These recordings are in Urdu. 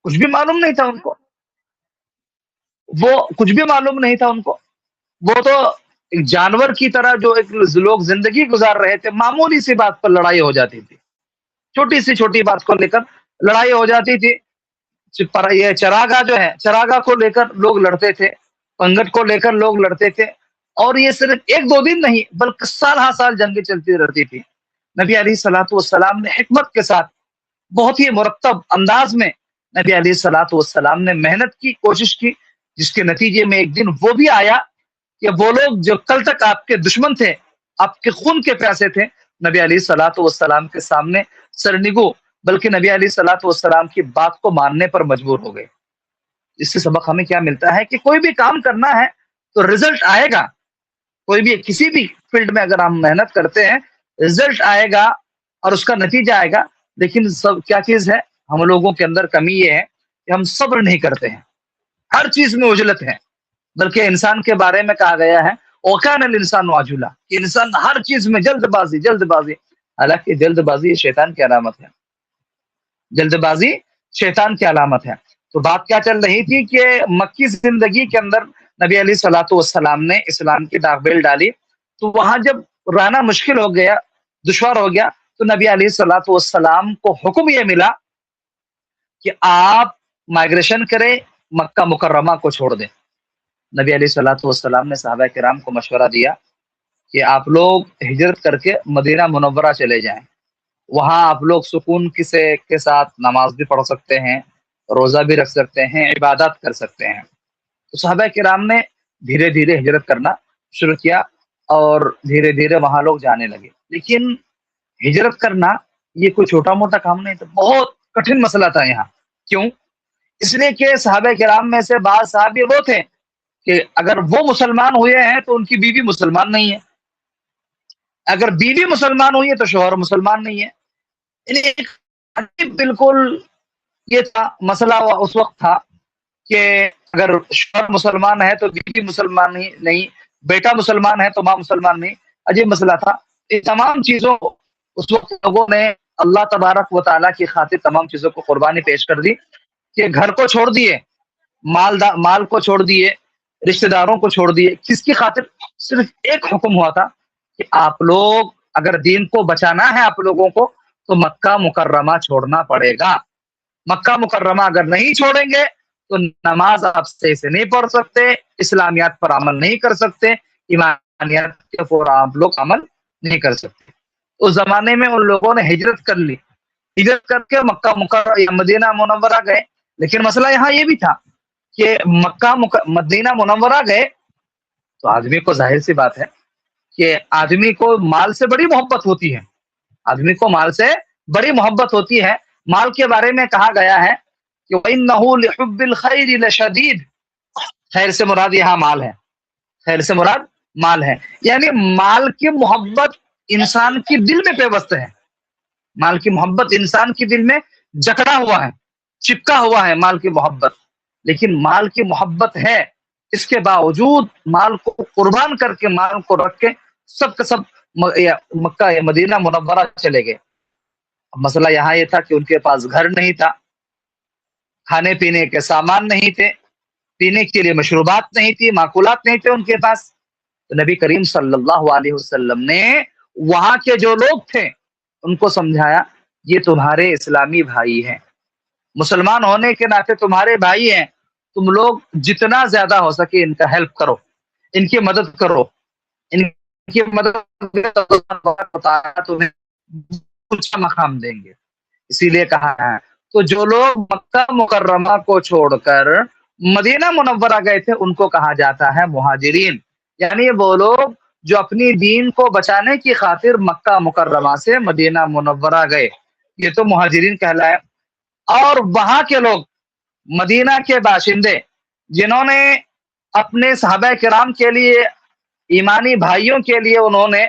کچھ بھی معلوم نہیں تھا ان کو، وہ کچھ بھی معلوم نہیں تھا ان کو، وہ تو ایک جانور کی طرح جو ایک لوگ زندگی گزار رہے تھے، معمولی سی بات پر لڑائی ہو جاتی تھی، چھوٹی سی چھوٹی بات کو لے کر لڑائی ہو جاتی تھی۔ یہ چراگاہ جو ہے، چراگاہ کو لے کر لوگ لڑتے تھے، پنگت کو لے کر لوگ لڑتے تھے، اور یہ صرف ایک دو دن نہیں بلکہ سال ہر سال جنگیں چلتی رہتی تھی۔ نبی علیہ الصلوۃ والسلام نے حکمت کے ساتھ، بہت ہی مرتب انداز میں، نبی علیہ الصلوۃ والسلام نے محنت کی، کوشش کی، جس کے نتیجے میں ایک دن وہ بھی آیا کہ وہ لوگ جو کل تک آپ کے دشمن تھے، آپ کے خون کے پیاسے تھے، نبی علیہ الصلوۃ والسلام کے سامنے سرنگو، بلکہ نبی علیہ الصلوۃ والسلام کی بات کو ماننے پر مجبور ہو گئے۔ اس سے سبق ہمیں کیا ملتا ہے کہ کوئی بھی کام کرنا ہے تو رزلٹ آئے گا، کوئی بھی کسی بھی فیلڈ میں اگر ہم محنت کرتے ہیں، رزلٹ آئے گا اور اس کا نتیجہ آئے گا، لیکن سب کیا چیز ہے، ہم لوگوں کے اندر کمی یہ ہے کہ ہم صبر نہیں کرتے ہیں، ہر چیز میں عجلت ہے، بلکہ انسان کے بارے میں کہا گیا ہے وَكَانَ الْإِنسَانُ عَجُولًا، کہ انسان ہر چیز میں جلد بازی جلد بازی، حالانکہ جلد بازی شیطان کی علامت ہے، جلد بازی شیطان کی علامت ہے۔ تو بات کیا چل رہی تھی کہ مکی زندگی کے اندر نبی علیہ الصلوۃ والسلام نے اسلام کی داغ بیل ڈالی، تو وہاں جب رہنا مشکل ہو گیا، دشوار ہو گیا، تو نبی علیہ الصلوۃ والسلام کو حکم یہ ملا کہ آپ مائگریشن کریں، مکہ مکرمہ کو چھوڑ دیں۔ نبی علیہ الصلوۃ والسلام نے صحابہ کرام کو مشورہ دیا کہ آپ لوگ ہجرت کر کے مدینہ منورہ چلے جائیں، وہاں آپ لوگ سکون کے ساتھ نماز بھی پڑھ سکتے ہیں، روزہ بھی رکھ سکتے ہیں، عبادات کر سکتے ہیں۔ تو صحابہ کرام نے دھیرے دھیرے ہجرت کرنا شروع کیا، اور دھیرے دھیرے وہاں لوگ جانے لگے۔ لیکن ہجرت کرنا یہ کوئی چھوٹا موٹا کام نہیں تھا، بہت کٹھن مسئلہ تھا یہاں۔ کیوں؟ اس لیے کہ صحابہ کرام میں سے بعض صحابی وہ تھے کہ اگر وہ مسلمان ہوئے ہیں تو ان کی بیوی مسلمان نہیں ہے، اگر بیوی مسلمان ہوئی ہے تو شوہر مسلمان نہیں ہے۔ یعنی ایک عجیب بالکل یہ تھا مسئلہ، اس وقت تھا کہ اگر شوہر مسلمان ہے تو بیوی مسلمان نہیں، بیٹا مسلمان ہے تو ماں مسلمان نہیں، عجیب مسئلہ تھا۔ یہ تمام چیزوں کو اس وقت لوگوں نے اللہ تبارک و تعالیٰ کی خاطر تمام چیزوں کو قربانی پیش کر دی، کہ گھر کو چھوڑ دیے، مال کو چھوڑ دیے، رشتہ داروں کو چھوڑ دیے، کس کی خاطر؟ صرف ایک حکم ہوا تھا کہ آپ لوگ اگر دین کو بچانا ہے آپ لوگوں کو تو مکہ مکرمہ چھوڑنا پڑے گا۔ مکہ مکرمہ اگر نہیں چھوڑیں گے تو نماز آپ صحیح سے نہیں پڑھ سکتے، اسلامیات پر عمل نہیں کر سکتے، ایمانیات کے اوپر آپ لوگ عمل نہیں کر سکتے۔ اس زمانے میں ان لوگوں نے ہجرت کر لی، ہجرت کر کے مکہ مکرمہ یا مدینہ منورہ گئے۔ لیکن مسئلہ یہاں یہ بھی تھا کہ مدینہ منورہ گئے تو آدمی کو ظاہر سی بات ہے کہ آدمی کو مال سے بڑی محبت ہوتی ہے، آدمی کو مال سے بڑی محبت ہوتی ہے۔ مال کے بارے میں کہا گیا ہے کہ وَإِنَّهُ لِحُبِّ الْخَيْرِ لَشَدِيدٌ، خیر سے مراد یہاں مال ہے، خیر سے مراد مال ہے، یعنی مال کی محبت انسان کی دل میں پیوست ہے، مال کی محبت انسان کے دل میں جکڑا ہوا ہے، چپکا ہوا ہے مال کی محبت۔ لیکن مال کی محبت ہے، اس کے باوجود مال کو قربان کر کے، مال کو رکھ کے سب کا سب مکہ یا مدینہ منورہ چلے گئے۔ مسئلہ یہاں یہ تھا کہ ان کے پاس گھر نہیں تھا، کھانے پینے کے سامان نہیں تھے، پینے کے لیے مشروبات نہیں تھی، معقولات نہیں تھے ان کے پاس۔ تو نبی کریم صلی اللہ علیہ وسلم نے وہاں کے جو لوگ تھے ان کو سمجھایا، یہ تمہارے اسلامی بھائی ہیں، مسلمان ہونے کے ناطے تمہارے بھائی ہیں، تم لوگ جتنا زیادہ ہو سکے ان کا ہیلپ کرو، ان کی مدد کرو، ان کی مدد تمہیں اونچا مقام دیں گے۔ اسی لیے کہا ہے تو جو لوگ مکہ مکرمہ کو چھوڑ کر مدینہ منورہ گئے تھے ان کو کہا جاتا ہے مہاجرین، یعنی وہ لوگ جو اپنی دین کو بچانے کی خاطر مکہ مکرمہ سے مدینہ منورہ گئے، یہ تو مہاجرین کہلائے۔ اور وہاں کے لوگ، مدینہ کے باشندے، جنہوں نے اپنے صحابہ کرام کے لیے، ایمانی بھائیوں کے لیے، انہوں نے،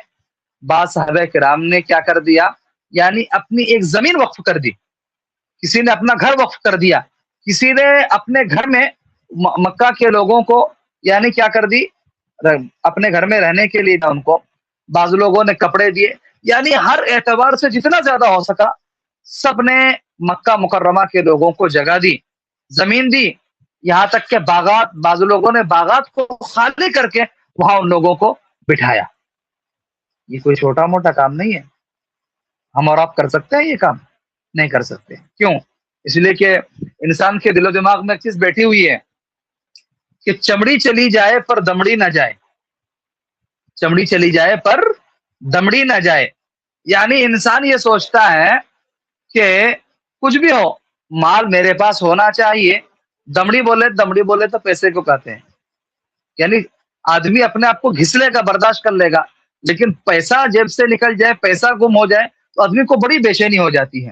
بعض صحابہ کرام نے کیا کر دیا، یعنی اپنی ایک زمین وقف کر دی، کسی نے اپنا گھر وقف کر دیا، کسی نے اپنے گھر میں مکہ کے لوگوں کو یعنی کیا کر دی، اپنے گھر میں رہنے کے لیے ان کو، بعض لوگوں نے کپڑے دیے، یعنی ہر اعتبار سے جتنا زیادہ ہو سکا سب نے مکہ مکرمہ کے لوگوں کو جگہ دی۔ زمین دی, یہاں تک کہ باغات, بعض لوگوں نے باغات کو خالی کر کے وہاں ان لوگوں کو بٹھایا. یہ کوئی چھوٹا موٹا کام نہیں ہے. ہم اور آپ کر سکتے ہیں یہ کام؟ نہیں کر سکتے. کیوں؟ اس لیے کہ انسان کے دل و دماغ میں ایک چیز بیٹھی ہوئی ہے کہ چمڑی چلی جائے پر دمڑی نہ جائے. چمڑی چلی جائے پر دمڑی نہ جائے. یعنی انسان یہ سوچتا ہے کہ کچھ بھی ہو, مال میرے پاس ہونا چاہیے. دمڑی بولے تو پیسے کو کہتے ہیں. یعنی آدمی اپنے آپ کو گھس لے گا, برداشت کر لے گا, لیکن پیسہ جیب سے نکل جائے, پیسہ گم ہو جائے تو آدمی کو بڑی بے چینی ہو جاتی ہے.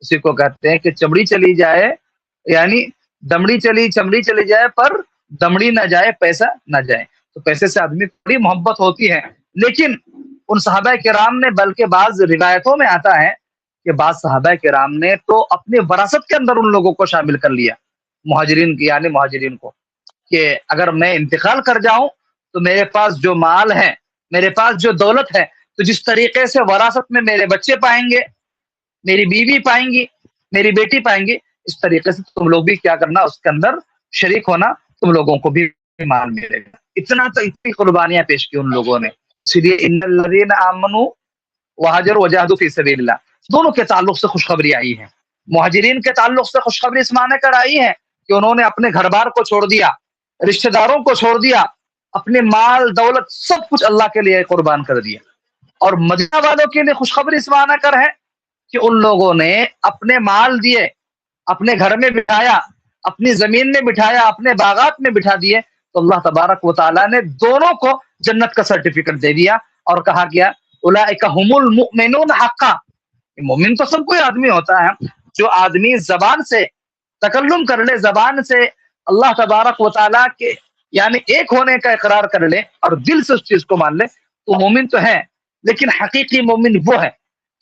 اسی کو کہتے ہیں کہ چمڑی چلی جائے, یعنی چمڑی چلی جائے پر دمڑی نہ جائے, پیسہ نہ جائے. تو پیسے سے آدمی کو بڑی محبت ہوتی ہے. لیکن ان صحابہ کرام نے, بلکہ بعض روایتوں میں آتا ہے کہ بعض صحابہ کرام نے تو اپنی وراثت کے اندر ان لوگوں کو شامل کر لیا, مہاجرین کی, یعنی مہاجرین کو, کہ اگر میں انتقال کر جاؤں تو میرے پاس جو مال ہے, میرے پاس جو دولت ہے, تو جس طریقے سے وراثت میں میرے بچے پائیں گے, میری بیوی پائیں گی, میری بیٹی پائیں گی, اس طریقے سے تم لوگ بھی کیا کرنا, اس کے اندر شریک ہونا, تم لوگوں کو بھی مال ملے گا. اتنی قربانیاں پیش کی ان لوگوں نے. اسی لیے ان الذین آمنوا وہاجروا وجاہدوا فی سبیل اللہ, دونوں کے تعلق سے خوشخبری آئی ہے. مہاجرین کے تعلق سے خوشخبری اس معنی کر آئی ہے کہ انہوں نے اپنے گھر بار کو چھوڑ دیا, رشتہ داروں کو چھوڑ دیا, اپنے مال دولت سب کچھ اللہ کے لیے قربان کر دیا. اور مدینہ والوں کے لیے خوشخبری اس معنی کر ہے کہ ان لوگوں نے اپنے مال دیے, اپنے گھر میں بٹھایا, اپنی زمین میں بٹھایا, اپنے باغات میں بٹھا دیے, تو اللہ تبارک و تعالیٰ نے دونوں کو جنت کا سرٹیفکیٹ دے دیا اور کہا گیا اولئک هم المؤمنون حقا. مومن تو سب کوئی آدمی ہوتا ہے, جو آدمی زبان سے تکلم کر لے, زبان سے اللہ تبارک و تعالیٰ کے یعنی ایک ہونے کا اقرار کر لے اور دل سے اس چیز کو مان لے, تو مومن تو ہے. لیکن حقیقی مومن وہ ہے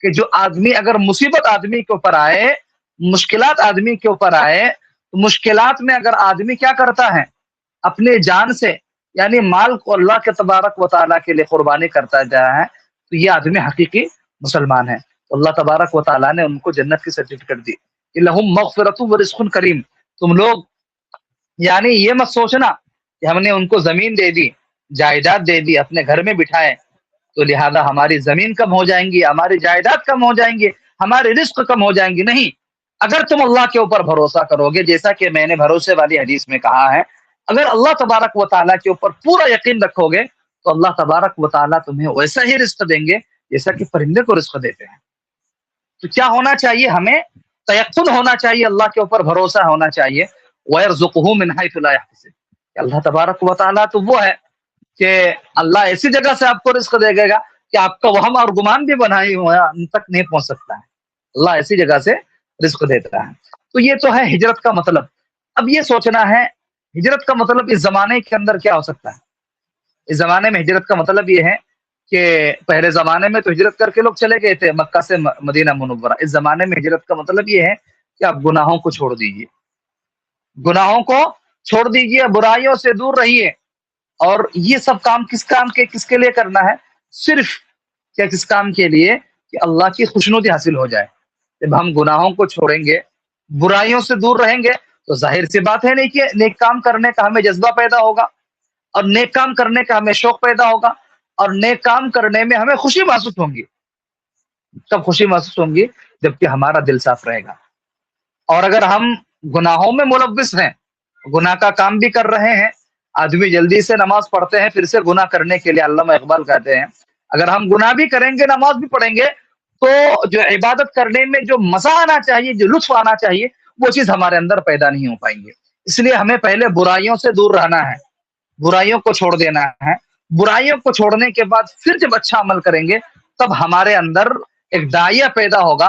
کہ جو آدمی, اگر مصیبت آدمی کے اوپر آئے, مشکلات آدمی کے اوپر آئے, تو مشکلات میں اگر آدمی کیا کرتا ہے, اپنے جان سے یعنی مال کو اللہ کے تبارک و تعالیٰ کے لیے قربانی کرتا جا ہے, تو یہ آدمی حقیقی مسلمان ہے. تو اللہ تبارک و تعالیٰ نے ان کو جنت کی سرٹیفکیٹ دی. لہم مغفرۃ ورزق کریم. تم لوگ یعنی یہ مت سوچنا کہ ہم نے ان کو زمین دے دی, جائیداد دے دی, اپنے گھر میں بٹھائے, تو لہذا ہماری زمین کم ہو جائیں گی, ہماری جائیداد کم ہو جائیں گی, ہمارے رزق کم ہو جائیں گی. نہیں, اگر تم اللہ کے اوپر بھروسہ کرو گے, جیسا کہ میں نے بھروسے والی حدیث میں کہا ہے, اگر اللہ تبارک و تعالیٰ کے اوپر پورا یقین رکھو گے تو اللہ تبارک و تعالیٰ تمہیں ویسا ہی رزق دیں گے جیسا کہ پرندے کو رزق دیتے ہیں. تو کیا ہونا چاہیے, ہمیں تیقن ہونا چاہیے, اللہ کے اوپر بھروسہ ہونا چاہیے. وَيَرْزُقُهُ مِنْ حَيْثُ لَا يَحْتَسِبُ. اللہ تبارک و تعالیٰ تو وہ ہے کہ اللہ ایسی جگہ سے آپ کو رزق دے گا کہ آپ کا وہم اور گمان بھی بنائی ہوا ان تک نہیں پہنچ سکتا ہے. اللہ ایسی جگہ سے رزق دیتا ہے. تو یہ تو ہے ہجرت کا مطلب. اب یہ سوچنا ہے ہجرت کا مطلب اس زمانے کے اندر کیا ہو سکتا ہے. اس زمانے میں ہجرت کا مطلب یہ ہے کہ پہلے زمانے میں تو ہجرت کر کے لوگ چلے گئے تھے مکہ سے مدینہ منورہ. اس زمانے میں ہجرت کا مطلب یہ ہے کہ آپ گناہوں کو چھوڑ دیجیے, گناہوں کو چھوڑ دیجیے, برائیوں سے دور رہیے. اور یہ سب کام کس کے لیے کرنا ہے, صرف کیا کس کام کے لیے, کہ اللہ کی خوشنودی حاصل ہو جائے. جب ہم گناہوں کو چھوڑیں گے, برائیوں سے دور رہیں گے, تو ظاہر سی بات ہے نہیں کہ نیک کام کرنے کا ہمیں جذبہ پیدا ہوگا, اور نیک کام کرنے کا ہمیں شوق پیدا ہوگا, اور نیک کام کرنے میں ہمیں خوشی محسوس ہوں گی. کب خوشی محسوس ہوں گی؟ جبکہ ہمارا دل صاف رہے گا. اور اگر ہم گناہوں میں ملوث ہیں, گناہ کا کام بھی کر رہے ہیں, آدمی جلدی سے نماز پڑھتے ہیں پھر سے گناہ کرنے کے لیے, علامہ اقبال کہتے ہیں اگر ہم گناہ بھی کریں گے, نماز بھی پڑھیں گے, تو جو عبادت کرنے میں جو مزہ آنا چاہیے, جو لطف آنا چاہیے, وہ چیز ہمارے اندر پیدا نہیں ہو پائیں گے. اس لیے ہمیں پہلے برائیوں سے دور رہنا ہے, برائیوں کو چھوڑ دینا ہے. برائیوں کو چھوڑنے کے بعد پھر جب اچھا عمل کریں گے, تب ہمارے اندر ایک داعیہ پیدا ہوگا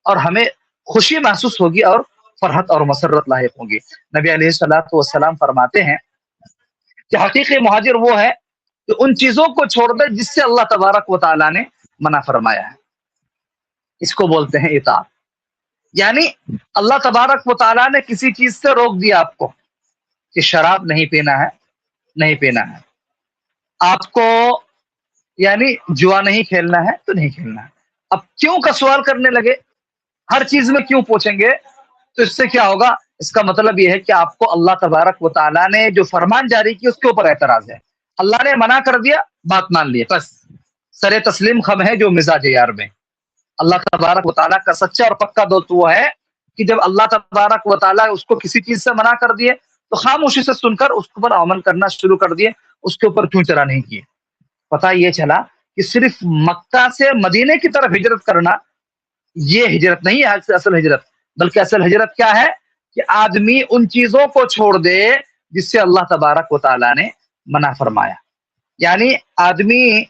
اور ہمیں خوشی محسوس ہوگی اور فرحت اور مسرت لاحق ہوگی. نبی علیہ الصلوۃ والسلام فرماتے ہیں کہ حقیقی مہاجر وہ ہے کہ ان چیزوں کو چھوڑ دے جس سے اللہ تبارک و تعالیٰ نے منع فرمایا ہے. اس کو بولتے ہیں اطاعت. یعنی اللہ تبارک و تعالیٰ نے کسی چیز سے روک دیا آپ کو کہ شراب نہیں پینا ہے, نہیں پینا ہے. آپ کو یعنی جوا نہیں کھیلنا ہے تو نہیں کھیلنا ہے. اب کیوں کا سوال کرنے لگے, ہر چیز میں کیوں پوچھیں گے, تو اس سے کیا ہوگا, اس کا مطلب یہ ہے کہ آپ کو اللہ تبارک و تعالیٰ نے جو فرمان جاری کیا اس کے اوپر اعتراض ہے. اللہ نے منع کر دیا، بات مان لیے، بس سر تسلیم خم ہے جو مزاج یار میں. اللہ تبارک و تعالیٰ کا سچا اور پکا دوست وہ ہے کہ جب اللہ تبارک و تعالیٰ اس کو کسی چیز سے منع کر دیے تو خاموشی سے سن کر اس کے اوپر عمل کرنا شروع کر دیے، اس کے اوپر کیوں چرا نہیں کیے. پتہ یہ چلا کہ صرف مکہ سے مدینے کی طرف ہجرت کرنا یہ ہجرت نہیں ہے اصل ہجرت، بلکہ اصل ہجرت کیا ہے کہ آدمی ان چیزوں کو چھوڑ دے جس سے اللہ تبارک و تعالیٰ نے منع فرمایا. یعنی آدمی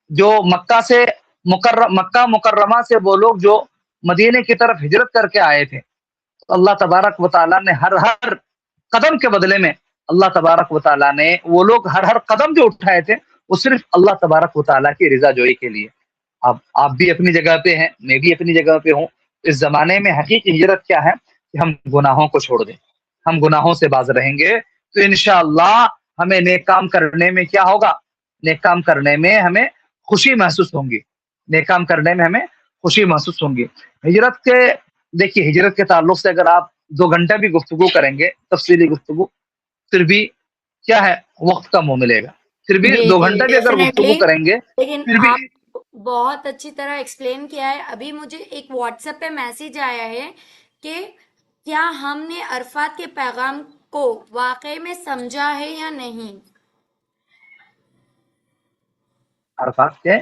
جو مکہ مکرمہ سے وہ لوگ جو مدینے کی طرف ہجرت کر کے آئے تھے، تو اللہ تبارک و تعالیٰ نے ہر قدم کے بدلے میں اللہ تبارک و تعالیٰ نے وہ لوگ ہر قدم جو اٹھائے تھے وہ صرف اللہ تبارک و تعالیٰ کی رضا جوئی کے لیے. اب آپ بھی اپنی جگہ پہ ہیں، میں بھی اپنی جگہ پہ ہوں. اس زمانے میں حقیقی ہجرت کیا ہے کہ ہم گناہوں کو چھوڑ دیں، ہم گناہوں سے باز رہیں گے تو انشاءاللہ ہمیں نیک کام کرنے میں کیا ہوگا، نیک کام کرنے میں ہمیں خوشی محسوس ہوں گی، نیک کام کرنے میں ہمیں خوشی محسوس ہوں گی. ہجرت کے دیکھیے، ہجرت کے تعلق سے اگر آپ 2 گھنٹہ بھی گفتگو کریں گے، تفصیلی گفتگو، پھر بھی کیا ہے وقت کم ہو ملے گا. پھر بھی جی 2 جی گھنٹہ بھی اگر گفتگو ڈیفینیٹلی، کریں گے لیکن پھر بھی. آپ بہت اچھی طرح ایکسپلین کیا ہے. ابھی مجھے ایک واٹس ایپ پہ میسج آیا ہے کہ کیا ہم نے عرفات کے پیغام کو واقعی میں سمجھا ہے یا نہیں. عرفات کے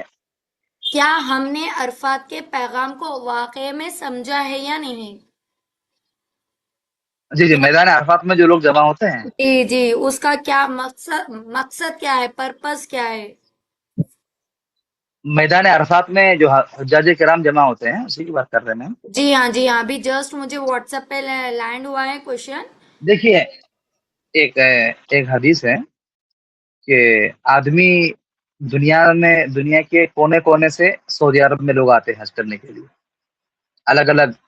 کیا ہم نے عرفات کے پیغام کو واقعی میں سمجھا ہے یا نہیں. جی میدان عرفات میں جو لوگ جمع ہوتے ہیں، جی جی اس کا کیا مقصد کیا ہے، پرپس کیا ہے. میدان عرفات میں جو حجاج کرام جمع ہوتے ہیں اسی کی بات کر رہے ہیں. جی ہاں ابھی جسٹ مجھے واٹس ایپ پہ لینڈ ہوا ہے کوشچن. دیکھیے ایک حدیث ہے کہ آدمی دنیا کے کونے کونے سے سعودی عرب میں لوگ آتے ہیں حج کرنے کے لیے، الگ الگ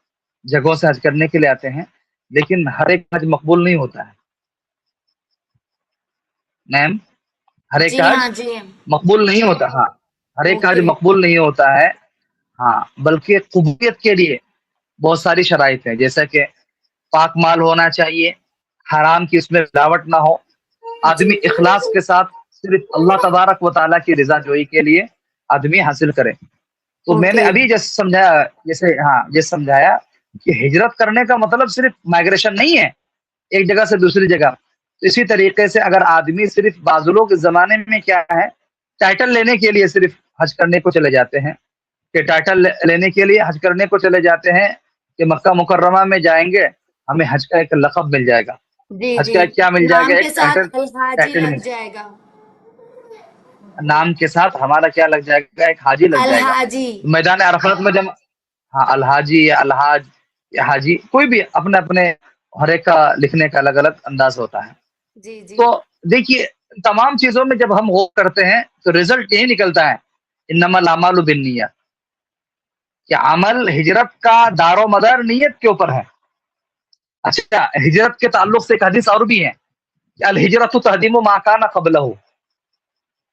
جگہوں سے حج کرنے کے لیے آتے ہیں، لیکن ہر ایک حج مقبول نہیں ہوتا ہے. نعم، ہر ایک جی حج ہاں جی مقبول نہیں ہوتا. ہاں، ہر ایک حج اوکے. مقبول نہیں ہوتا ہے. ہاں، بلکہ قبولیت کے لیے بہت ساری شرائط ہیں، جیسا کہ پاک مال ہونا چاہیے، حرام کی اس میں ملاوٹ نہ ہو، آدمی اخلاص کے ساتھ صرف اللہ تبارک و تعالیٰ کی رضا جوئی کے لیے آدمی حاصل کرے. تو میں نے اوکے. ابھی جیسے سمجھایا کہ ہجرت کرنے کا مطلب صرف مائگریشن نہیں ہے ایک جگہ سے دوسری جگہ. اسی طریقے سے اگر آدمی صرف بعض لوگ اس زمانے میں کیا ہے ٹائٹل لینے کے لیے صرف حج کرنے کو چلے جاتے ہیں، کہ ٹائٹل لینے کے لیے حج کرنے کو چلے جاتے ہیں کہ مکہ مکرمہ میں جائیں گے ہمیں حج کا ایک لقب مل جائے گا، جی حج جی کا ایک کیا مل جائے گا، نام کے ایک ساتھ الحاجی ٹائٹل لگ مل جائے گا. نام کے ساتھ ہمارا کیا لگ جائے گا، ایک حاجی لگ جائے گا. الحاجی. میدان عرفات میں جب ہاں الحاجی یا الحاج یا حاجی، کوئی بھی اپنے اپنے ہر ایک کا لکھنے کا الگ الگ انداز ہوتا ہے. جی جی تو دیکھیے تمام چیزوں میں جب ہم غور کرتے ہیں تو رزلٹ یہی نکلتا ہے انما الاعمال بالنیات، کہ عمل ہجرت کا دار و مدار نیت کے اوپر ہے. اچھا، ہجرت کے تعلق سے ایک حدیث اور بھی ہے کہ الہجرت تہدم ما کان قبلہ،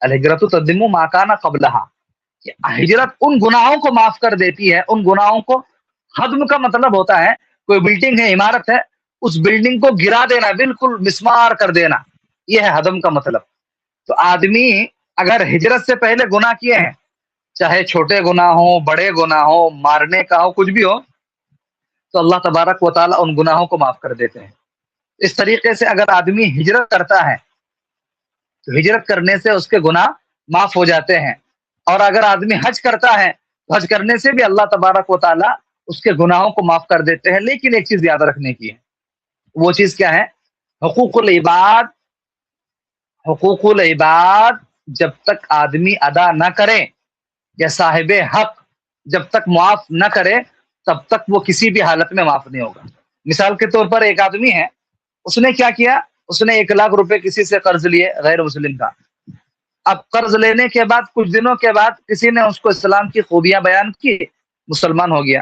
الہجرت تہدم ما کان قبلہ، کہ ہجرت ان گناہوں کو معاف کر دیتی ہے، ان گناہوں کو. ہدم کا مطلب ہوتا ہے کوئی بلڈنگ ہے، عمارت ہے، اس بلڈنگ کو گرا دینا، بالکل مسمار کر دینا، یہ ہے ہدم کا مطلب. تو آدمی اگر ہجرت سے پہلے گناہ کیے ہیں، چاہے چھوٹے گناہ ہو، بڑے گناہ ہو، مارنے کا ہو، کچھ بھی ہو، تو اللہ تبارک و تعالیٰ ان گناہوں کو معاف کر دیتے ہیں. اس طریقے سے اگر آدمی ہجرت کرتا ہے تو ہجرت کرنے سے اس کے گناہ معاف ہو جاتے ہیں. اور اگر آدمی حج کرتا ہے تو حج کرنے سے بھی اللہ تبارک و تعالیٰ اس کے گناہوں کو معاف کر دیتے ہیں. لیکن ایک چیز یاد رکھنے کی ہے، وہ چیز کیا ہے؟ حقوق العباد. حقوق العباد جب تک آدمی ادا نہ کرے یا صاحب حق جب تک معاف نہ کرے تب تک وہ کسی بھی حالت میں معاف نہیں ہوگا. مثال کے طور پر ایک آدمی ہے، اس نے کیا کیا، اس نے 1,00,000 روپے کسی سے قرض لیے غیر مسلم کا. اب قرض لینے کے بعد کچھ دنوں کے بعد کسی نے اس کو اسلام کی خوبیاں بیان کی، مسلمان ہو گیا.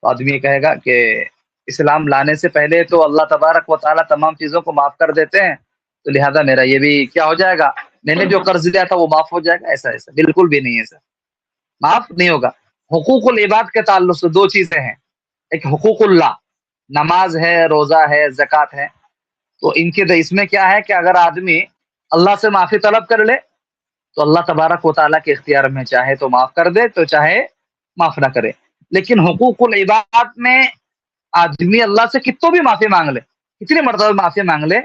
تو آدمی کہے گا کہ اسلام لانے سے پہلے تو اللہ تبارک و تعالیٰ تمام چیزوں کو معاف کر دیتے ہیں، تو لہذا میرا یہ بھی کیا ہو جائے گا، میں نے جو قرض لیا تھا وہ معاف ہو جائے گا. ایسا بالکل بھی نہیں ہے سر، معاف نہیں ہوگا. حقوق العباد کے تعلق سے 2 چیزیں ہیں، ایک حقوق اللہ نماز ہے, روزہ ہے, زکات ہے. تو اس میں کیا ہے کہ اگر آدمی اللہ سے معافی طلب کر لے تو اللہ تبارک و تعالیٰ کے اختیار میں, چاہے تو معاف کر دے تو چاہے معاف نہ کرے. لیکن حقوق العباد میں آدمی اللہ سے کتوں بھی معافی مانگ لے, کتنی مرتبہ معافی مانگ لے,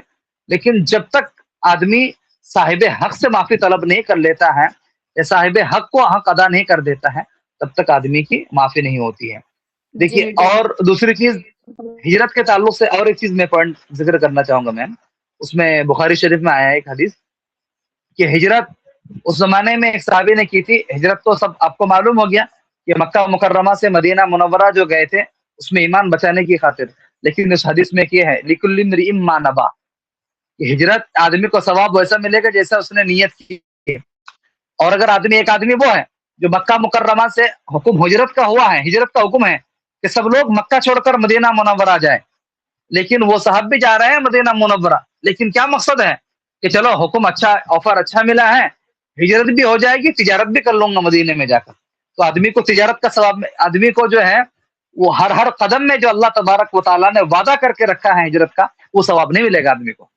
لیکن جب تک آدمی صاحب حق سے معافی طلب نہیں کر لیتا ہے یا صاحب حق کو حق ادا نہیں کر دیتا ہے, تب تک آدمی کی معافی نہیں ہوتی ہے. دیکھیے, جی ڈاکٹر. اور دوسری چیز ہجرت کے تعلق سے اور ایک چیز میں پوائنٹ ذکر کرنا چاہوں گا میم. اس میں بخاری شریف میں آیا ہے ایک حدیث کہ ہجرت اس زمانے میں ایک صحابی نے کی تھی. ہجرت تو سب آپ کو معلوم ہو گیا کہ مکہ مکرمہ سے مدینہ منورہ جو گئے تھے اس میں ایمان بچانے کی خاطر. لیکن اس حدیث میں کیا ہے, لکل امرئ ما نویٰ, کہ ہجرت آدمی کو ثواب ویسا ملے گا جیسا اس نے نیت کی ہے. اور اگر ایک آدمی وہ ہے جو مکہ مکرمہ سے حکم ہجرت کا ہوا ہے, ہجرت کا حکم ہے کہ سب لوگ مکہ چھوڑ کر مدینہ منورہ جائے, لیکن وہ صاحب بھی جا رہے ہیں مدینہ منورہ, لیکن کیا مقصد ہے کہ چلو حکم اچھا, آفر اچھا ملا ہے, ہجرت بھی ہو جائے گی, تجارت بھی کر لوں گا مدینے میں جا کر. تو آدمی کو تجارت کا ثواب, آدمی کو جو ہے وہ ہر قدم میں جو اللہ تبارک و تعالیٰ نے وعدہ کر کے رکھا ہے ہجرت کا, وہ ثواب نہیں ملے گا آدمی کو.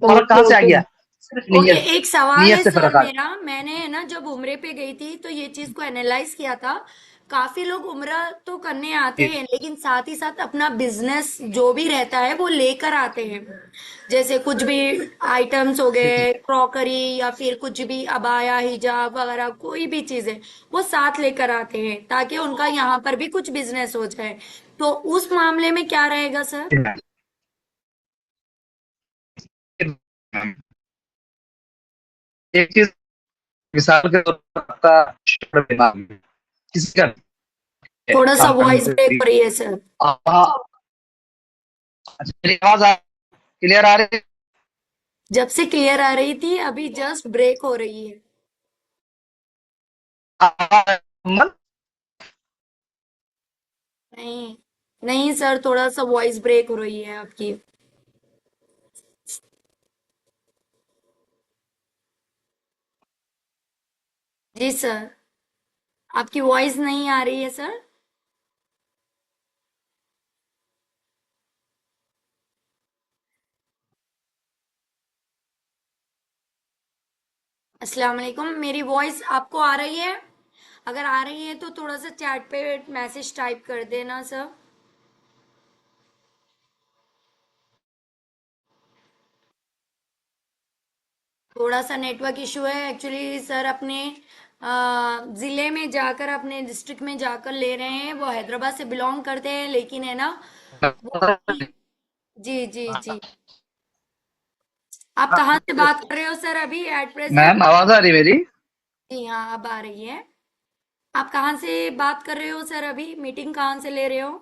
فرق اوکے کہاں سے آ اوکے. گیا؟ صرف اوکے, نیت, ایک سوال ہے نیت سے سر فرق آ میرا. میں نے نا جب عمرے پہ گئی تھی تو یہ چیز کو اینالائز کیا تھا. کافی لوگ عمرہ تو کرنے آتے گیا. ہیں لیکن ساتھ ہی ساتھ اپنا بزنس جو بھی رہتا ہے وہ لے کر آتے ہیں. جیسے کچھ بھی آئٹمس ہو جی جی گئے, کراکری یا پھر کچھ بھی ابایا, حجاب وغیرہ کوئی بھی چیزیں وہ ساتھ لے کر آتے ہیں تاکہ ان کا یہاں پر بھی کچھ بزنس ہو جائے. تو اس معاملے میں کیا رہے گا سر؟ ایک چیز مثال کے طور پر آپ کا شوگر بیمار ہے, کسی کا تھوڑا سا کام کرنے وائس بریک سے ہو رہی ہے سر. اچھا, میری آواز کلیئر آ رہی ہے؟ جب سے کلیئر آ رہی تھی ابھی جسٹ بریک ہو رہی ہے. نہیں نہیں سر, تھوڑا سا وائس بریک ہو رہی ہے آپ کی. جی سر, آپ کی وائس نہیں آ رہی ہے سر. السلام علیکم, میری وائس آپ کو آ رہی ہے؟ اگر آ رہی ہے تو تھوڑا سا چیٹ پہ میسج ٹائپ کر دینا سر. تھوڑا سا نیٹ ورک ایشو ہے ایکچولی سر. اپنے ضلع میں جا کر, اپنے ڈسٹرکٹ میں جا کر لے رہے ہیں. وہ حیدرآباد سے بلونگ کرتے ہیں لیکن ہے نا وہ ابھی. جی جی جی. آپ کہاں سے بات کر رہے ہو سر ابھی ایٹ پریزنٹ؟ میم آواز آ رہی میری؟ جی ہاں, اب آ رہی ہے. آپ کہاں سے بات کر رہے ہو سر ابھی؟ میٹنگ کہاں سے لے رہے ہو؟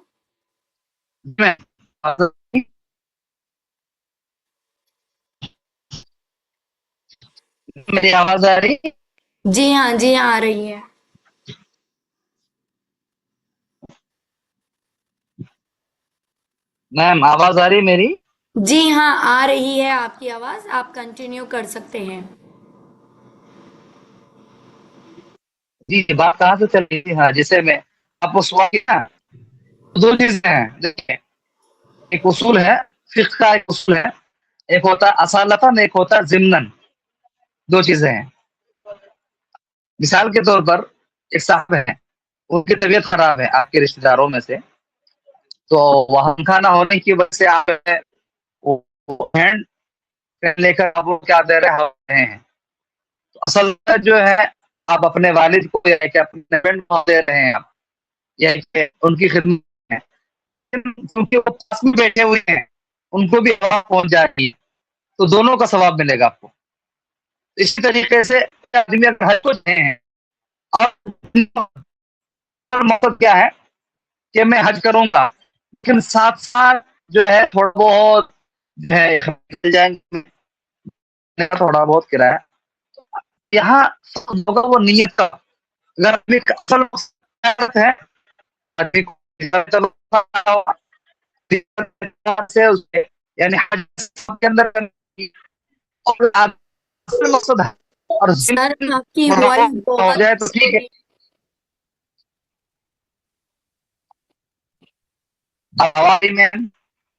میری آواز آ رہی؟ جی ہاں جی ہاں, آ رہی ہے. میم آواز آ رہی میری؟ جی ہاں آ رہی ہے آپ کی آواز, آپ کنٹینیو کر سکتے ہیں. جی, بات کہاں سے چل رہی تھی؟ ہاں, جسے میں آپ کو سوال کیا, دو چیزیں ہیں. دیکھیں, ایک اصول ہے, فقہ کا ایک اصول ہے, ایک ہوتا ہے اصالتاً, ایک ہوتا ہے ضمناً. دو چیزیں ہیں. مثال کے طور پر ایک صاحب ہیں, ان کی طبیعت خراب ہے آپ کے رشتے داروں میں سے, تو وہاں کھانا ہونے کی وجہ سے آپ ہینڈ لے کر آپ وہ کیا دے رہے ہیں. تو اصل میں جو ہے آپ اپنے والد کو یا کہ اپنے فرینڈ کو دے رہے ہیں, آپ یا کہ ان کی خدمت میں, کیونکہ وہ پاس میں بیٹھے ہوئے ہیں, ان کو بھی آواز پہنچ جائے گی تو دونوں کا ثواب ملے گا آپ کو. اسی طریقے سے آدمی اگر حج کو جائے ہیں اور مقصد کیا ہے کہ میں حج کروں گا, لیکن ساتھ ساتھ جو ہے تھوڑا بہت جو ہے مل جائیں گے, تھوڑا بہت کرایہ یہاں ہوگا وہ نیت کا. اگر آدمی کا اصل مقصد ہے آدمی کو یعنی حج کے اندر اور اصل مقصد ہے, اور سر آپ کی وائس ہو بہت جائے تو ٹھیک ہے. آواز میں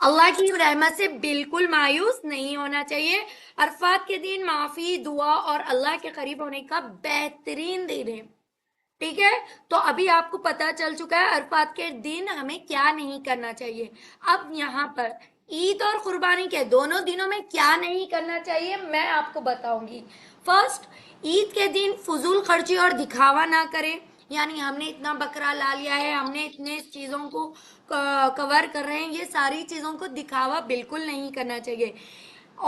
اللہ کی رحمت سے بالکل مایوس نہیں ہونا چاہیے. عرفات کے دن معافی, دعا اور اللہ کے قریب ہونے کا بہترین دن ہے. ٹھیک ہے, تو ابھی آپ کو پتا چل چکا ہے عرفات کے دن ہمیں کیا نہیں کرنا چاہیے. اب یہاں پر عید اور قربانی کے دونوں دنوں میں کیا نہیں کرنا چاہیے میں آپ کو بتاؤں گی. فرسٹ, عید کے دن فضول خرچی اور دکھاوا نہ کریں. یعنی ہم نے اتنا بکرا لا لیا ہے, ہم نے اتنے چیزوں کو کور کر رہے ہیں, یہ ساری چیزوں کو دکھاوا بالکل نہیں کرنا چاہیے.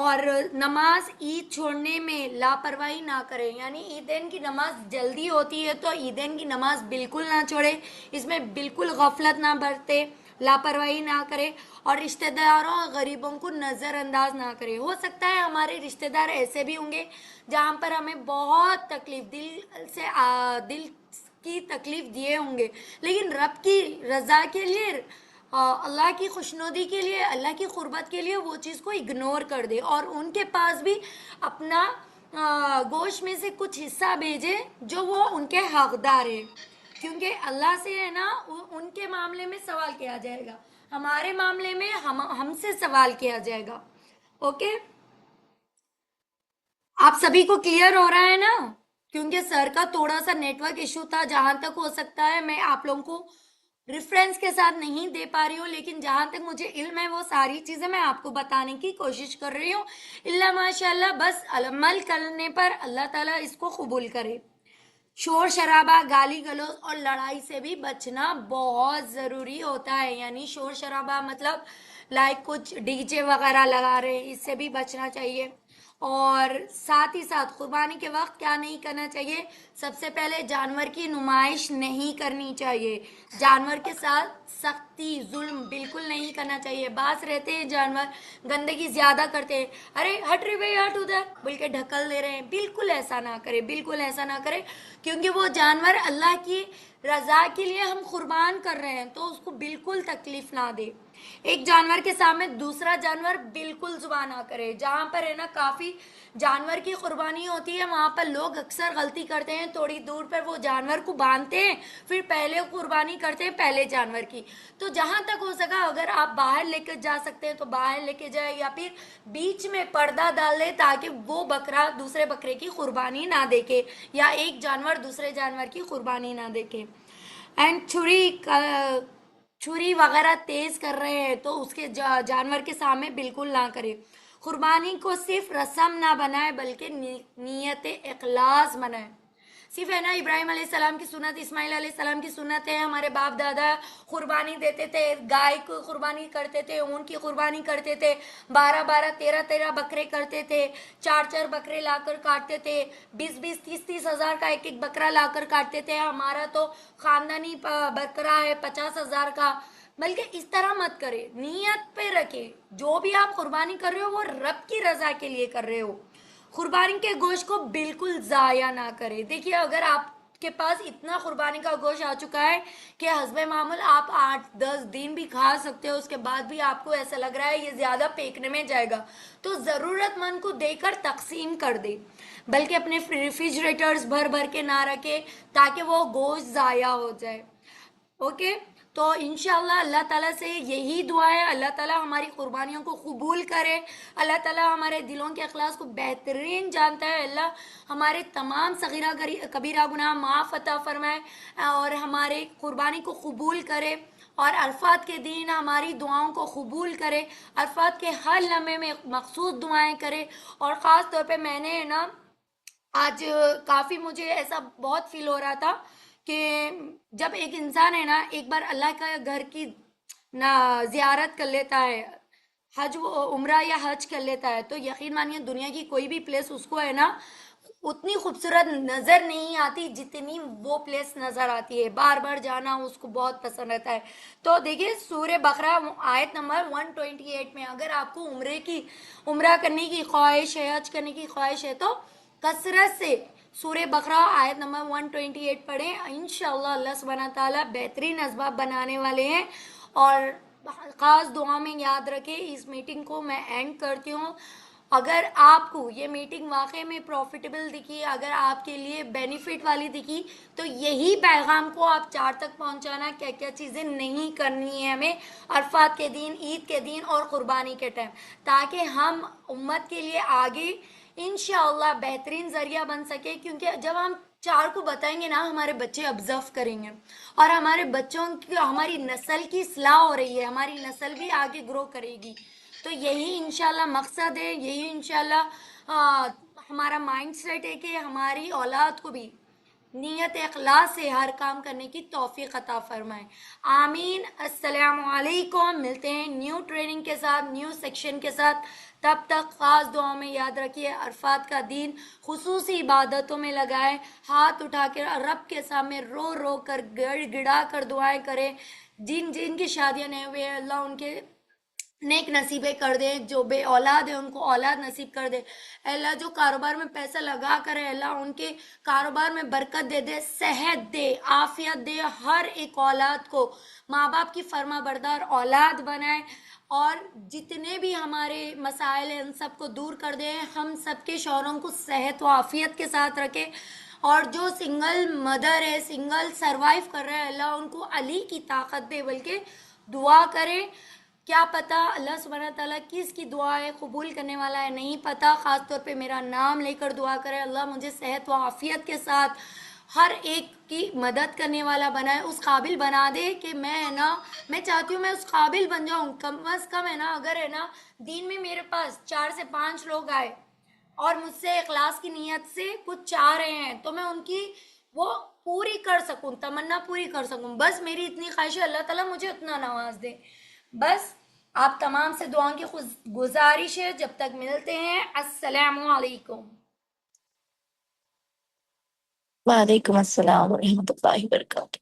اور نماز عید چھوڑنے میں لاپرواہی نہ کریں. یعنی عیدین کی نماز جلدی ہوتی ہے تو عیدین کی نماز بالکل نہ چھوڑے, اس میں بالکل غفلت نہ برتے, لاپرواہی نہ کرے اور رشتہ داروں اور غریبوں کو نظر انداز نہ کرے. ہو سکتا ہے ہمارے رشتہ دار ایسے بھی ہوں گے جہاں پر ہمیں بہت تکلیف, دل کی تکلیف دیے ہوں گے, لیکن رب کی رضا کے لیے, اللہ کی خوشنودی کے لیے, اللہ کی قربت کے لیے وہ چیز کو اگنور کر دے اور ان کے پاس بھی اپنا گوشت میں سے کچھ حصہ بھیجے جو وہ ان کے حقدار ہے. کیونکہ اللہ سے ہے نا ان کے معاملے میں سوال کیا جائے گا, ہمارے معاملے میں ہم سے سوال کیا جائے گا. اوکے, آپ سبھی کو کلیئر ہو رہا ہے نا؟ کیونکہ سر کا تھوڑا سا نیٹ ورک ایشو تھا, جہاں تک ہو سکتا ہے میں آپ لوگوں کو ریفرنس کے ساتھ نہیں دے پا رہی ہوں, لیکن جہاں تک مجھے علم ہے وہ ساری چیزیں میں آپ کو بتانے کی کوشش کر رہی ہوں. اللہ ماشاء اللہ, بس عمل کرنے پر اللہ تعالیٰ اس کو قبول کرے. شور شرابہ, گالی گلوچ اور لڑائی سے بھی بچنا بہت ضروری ہوتا ہے. یعنی شور شرابہ مطلب لائک کچھ ڈی جے وغیرہ لگا رہے ہیں, اس سے بھی بچنا چاہیے. اور ساتھ ہی ساتھ قربانی کے وقت کیا نہیں کرنا چاہیے, سب سے پہلے جانور کی نمائش نہیں کرنی چاہیے. جانور کے ساتھ سختی, ظلم بالکل نہیں کرنا چاہیے. بعض رہتے ہیں جانور گندگی زیادہ کرتے ہیں, ارے ہٹ رہی بھائی ہٹ ادھر بول کے ڈھکل دے رہے ہیں. بالکل ایسا نہ کرے, بالکل ایسا نہ کرے, کیونکہ وہ جانور اللہ کی رضا کے لیے ہم قربان کر رہے ہیں, تو اس کو بالکل تکلیف نہ دے. ایک جانور کے سامنے دوسرا جانور بالکل زبان نہ کرے. جہاں پر ہے نا کافی جانور کی قربانی ہوتی ہے وہاں پر لوگ اکثر غلطی کرتے ہیں, تھوڑی دور پر وہ جانور کو باندھتے ہیں, پھر پہلے قربانی کرتے ہیں پہلے جانور کی. تو جہاں تک ہو سکا اگر آپ باہر لے کے جا سکتے ہیں تو باہر لے کے جائے, یا پھر بیچ میں پردہ ڈال دے تاکہ وہ بکرا دوسرے بکرے کی قربانی نہ دیکھے, یا ایک جانور دوسرے جانور کی قربانی نہ دیکھے. اینڈ چھری وغیرہ تیز کر رہے ہیں تو اس کے جانور کے سامنے بالکل نہ کرے. قربانی کو صرف رسم نہ بنائے بلکہ نیت اخلاص بنائے. صرف ہے نا ابراہیم علیہ السلام کی سنت, اسماعیل علیہ السلام کی سنت ہے, ہمارے باپ دادا قربانی دیتے تھے, گائے کو قربانی کرتے تھے, اونٹ کی قربانی کرتے تھے, 12 13 بکرے کرتے تھے, 4 بکرے لا کر کاٹتے تھے, 20 30 ہزار کا ایک بکرا لا کر کاٹتے تھے. ہمارا تو خاندانی بکرا ہے 50,000 کا. بلکہ اس طرح مت کرے, نیت پہ رکھے, جو بھی آپ قربانی کر رہے ہو وہ رب کی رضا کے لیے کر رہے ہو. قربانی کے گوشت کو بالکل ضائع نہ کرے. دیکھیے اگر آپ کے پاس اتنا قربانی کا گوشت آ چکا ہے کہ حسب معمول آپ 8-10 دن بھی کھا سکتے ہو, اس کے بعد بھی آپ کو ایسا لگ رہا ہے یہ زیادہ پھینکنے میں جائے گا, تو ضرورت مند کو دے کر تقسیم کر دے. بلکہ اپنے ریفریجریٹرز بھر کے نہ رکھے تاکہ وہ گوشت ضائع ہو جائے. اوکے, تو انشاءاللہ اللہ تعالیٰ سے یہی دعا ہے, اللہ تعالیٰ ہماری قربانیوں کو قبول کرے. اللہ تعالیٰ ہمارے دلوں کے اخلاص کو بہترین جانتا ہے. اللہ ہمارے تمام صغیرہ کبیرہ گناہ معاف عطا فرمائے اور ہمارے قربانی کو قبول کرے, اور عرفات کے دن ہماری دعاؤں کو قبول کرے. عرفات کے ہر لمحے میں مخصوص دعائیں کرے. اور خاص طور پہ میں نے نا آج کافی مجھے ایسا بہت فیل ہو رہا تھا کہ جب ایک انسان ہے نا ایک بار اللہ کا گھر کی زیارت کر لیتا ہے, حج عمرہ یا حج کر لیتا ہے, تو یقین مانیے دنیا کی کوئی بھی پلیس اس کو ہے نا اتنی خوبصورت نظر نہیں آتی جتنی وہ پلیس نظر آتی ہے. بار بار جانا اس کو بہت پسند رہتا ہے. تو دیکھیے سورہ بقرہ آیت نمبر 128 میں اگر آپ کو عمرہ کرنے کی خواہش ہے, حج کرنے کی خواہش ہے, تو کثرت سے سورہ بقرہ آیت نمبر 128 پڑھیں. انشاءاللہ اللہ سبحانہ تعالیٰ بہترین اسباب بنانے والے ہیں. اور خاص دعا میں یاد رکھیں. اس میٹنگ کو میں اینڈ کرتی ہوں. اگر آپ کو یہ میٹنگ واقعی میں پروفیٹیبل دکھی، اگر آپ کے لیے بینیفٹ والی دکھی، تو یہی پیغام کو آپ 4 تک پہنچانا، کیا کیا چیزیں نہیں کرنی ہے ہمیں عرفات کے دن، عید کے دن اور قربانی کے ٹائم، تاکہ ہم امت کے لیے آگے انشاءاللہ بہترین ذریعہ بن سکے. کیونکہ جب ہم 4 کو بتائیں گے نا، ہمارے بچے آبزرو کریں گے اور ہمارے بچوں کی، ہماری نسل کی اصلاح ہو رہی ہے، ہماری نسل بھی آگے گرو کرے گی. تو یہی انشاءاللہ مقصد ہے، یہی انشاءاللہ ہمارا مائنڈ سیٹ ہے کہ ہماری اولاد کو بھی نیت اخلاص سے ہر کام کرنے کی توفیق عطا فرمائے. آمین. السلام علیکم. ملتے ہیں نیو ٹریننگ کے ساتھ، نیو سیکشن کے ساتھ. تب تک خاص دعا میں یاد رکھیے، عرفات کا دن خصوصی عبادتوں میں لگائے، ہاتھ اٹھا کے رب کے سامنے رو رو کر گڑ گڑا کر دعائیں کرے. جن جن کی شادیاں نہیں ہوئی ہیں، اللہ ان کے نیک نصیبیں کر دے. جو بے اولاد ہے ان کو اولاد نصیب کر دے. اللہ جو کاروبار میں پیسہ لگا کر ہے، اللہ ان کے کاروبار میں برکت دے دے، صحت دے، عافیت دے. ہر ایک اولاد کو ماں باپ کی فرما بردار اولاد بنائے، اور جتنے بھی ہمارے مسائل ہیں ان سب کو دور کر دے. ہم سب کے شوہروں کو صحت و عافیت کے ساتھ رکھے، اور جو سنگل مدر ہے، سنگل سروائیو کر رہے ہیں، اللہ ان کو علی کی طاقت دے. بلکہ دعا کرے، کیا پتا اللہ سبحانہ تعالیٰ کس کی دعا ہے قبول کرنے والا ہے، نہیں پتا. خاص طور پہ میرا نام لے کر دعا کرے، اللہ مجھے صحت و عافیت کے ساتھ ہر ایک کی مدد کرنے والا بنائے، اس قابل بنا دے کہ میں چاہتی ہوں میں اس قابل بن جاؤں. کم از کم اگر دین میں میرے پاس 4 سے 5 لوگ آئے اور مجھ سے اخلاص کی نیت سے کچھ چاہ رہے ہیں، تو میں ان کی وہ پوری کر سکوں، تمنا پوری کر سکوں. بس میری اتنی خواہش ہے، اللہ تعالیٰ مجھے اتنا نواز دے. بس آپ تمام سے دعاؤں کی گزارش ہے. جب تک ملتے ہیں، السلام علیکم. وعلیکم السلام ورحمۃ اللہ وبرکاتہ.